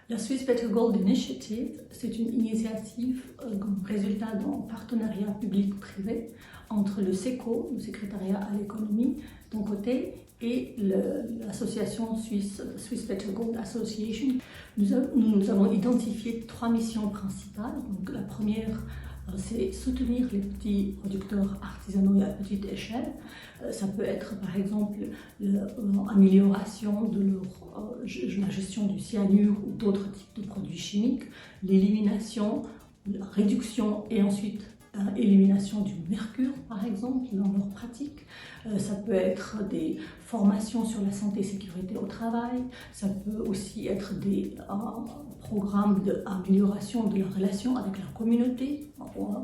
La Swiss Better Gold Initiative, c'est une initiative comme résultat d'un partenariat public-privé entre le SECO, le secrétariat à l'économie, d'un côté, et l'association Swiss Better Gold Association. Nous avons identifié 3 missions principales. Donc, la première, c'est soutenir les petits producteurs artisanaux et à petite échelle. Ça peut être par exemple l'amélioration de la gestion du cyanure ou d'autres types de produits chimiques, l'élimination, la réduction et ensuite élimination du mercure par exemple dans leurs pratiques. Ça peut être des formations sur la santé et sécurité au travail, ça peut aussi être des programmes d'amélioration de la relation avec la communauté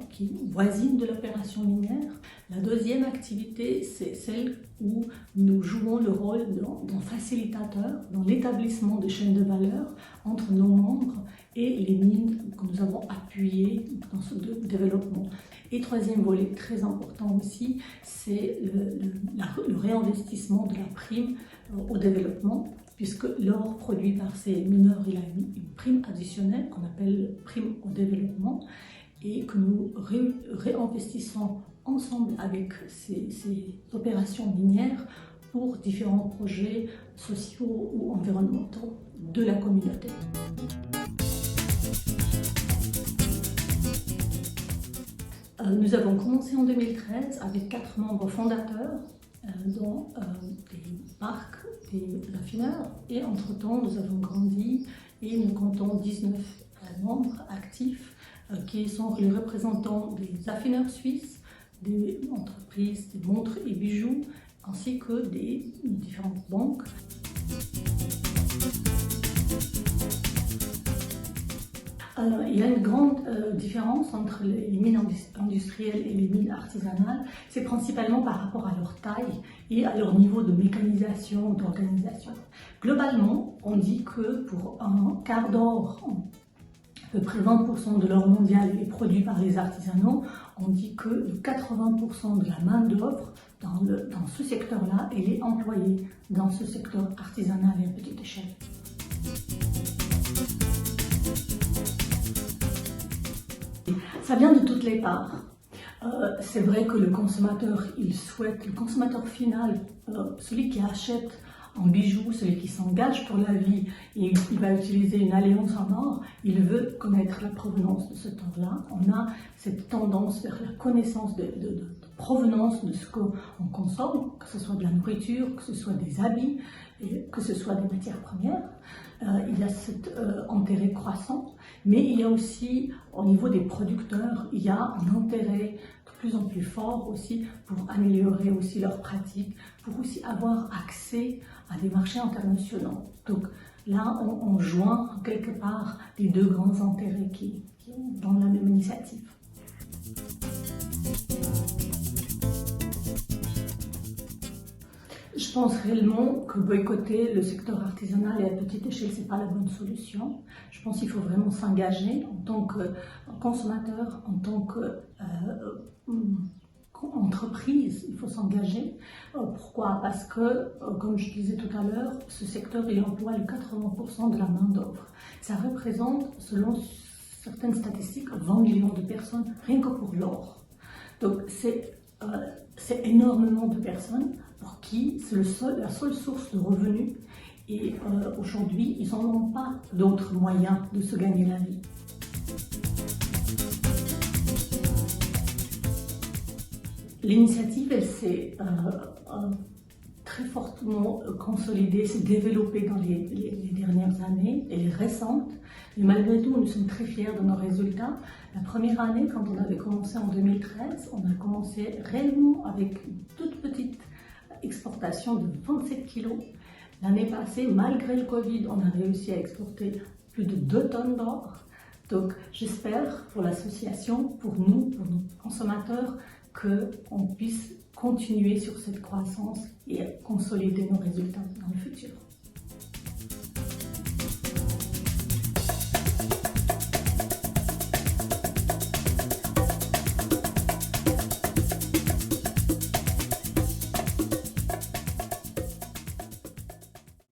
qui voisine de l'opération minière. La deuxième activité, c'est celle où nous jouons le rôle d'un facilitateur dans l'établissement de chaînes de valeur entre nos membres et les mines que nous avons appuyées dans ce développement. Et troisième volet très important aussi, c'est le réinvestissement de la prime au développement, puisque l'or produit par ces mineurs, il a une prime additionnelle qu'on appelle prime au développement et que nous réinvestissons ensemble avec ces opérations minières pour différents projets sociaux ou environnementaux de la communauté. Nous avons commencé en 2013 avec 4 membres fondateurs, dont des parcs, des raffineurs, et entre-temps nous avons grandi et nous comptons 19 membres actifs qui sont les représentants des affineurs suisses, des entreprises, des montres et bijoux, ainsi que des différentes banques. Alors, il y a une grande différence entre les mines industrielles et les mines artisanales. C'est principalement par rapport à leur taille et à leur niveau de mécanisation, d'organisation. Globalement, on dit que pour un quart d'or, à peu près 20% de l'or mondial est produit par les artisanaux. On dit que 80% de la main-d'œuvre dans ce secteur-là, elle est employée dans ce secteur artisanal et à petite échelle. Ça vient de toutes les parts. C'est vrai que le consommateur, il souhaite, le consommateur final, celui qui achète un bijou, celui qui s'engage pour la vie et il va utiliser une alliance en or, il veut connaître la provenance de cet or-là. On a cette tendance vers la connaissance de provenance de ce qu'on consomme, que ce soit de la nourriture, que ce soit des habits, et que ce soit des matières premières. Il y a cet intérêt croissant, mais il y a aussi, au niveau des producteurs, il y a un intérêt de plus en plus fort aussi pour améliorer aussi leurs pratiques, pour aussi avoir accès à des marchés internationaux. Donc là, on joint quelque part les deux grands intérêts qui sont dans la même initiative. Je pense réellement que boycotter le secteur artisanal et à petite échelle, ce n'est pas la bonne solution. Je pense qu'il faut vraiment s'engager en tant que consommateur, en tant qu'entreprise, il faut s'engager. Pourquoi? Parce que, comme je disais tout à l'heure, ce secteur il emploie 80% de la main-d'œuvre. Ça représente, selon certaines statistiques, 20 millions de personnes, rien que pour l'or. Donc c'est énormément de personnes pour qui c'est la seule source de revenus et aujourd'hui ils n'en ont pas d'autres moyens de se gagner la vie. L'initiative elle s'est très fortement consolidée, s'est développée dans les dernières années, elle est récente, mais malgré tout nous sommes très fiers de nos résultats. La première année, quand on avait commencé en 2013, on a commencé réellement avec une toute petite exportation de 27 kilos. L'année passée, malgré le Covid, on a réussi à exporter plus de 2 tonnes d'or. Donc j'espère pour l'association, pour nous, pour nos consommateurs, qu'on puisse continuer sur cette croissance et consolider nos résultats dans le futur.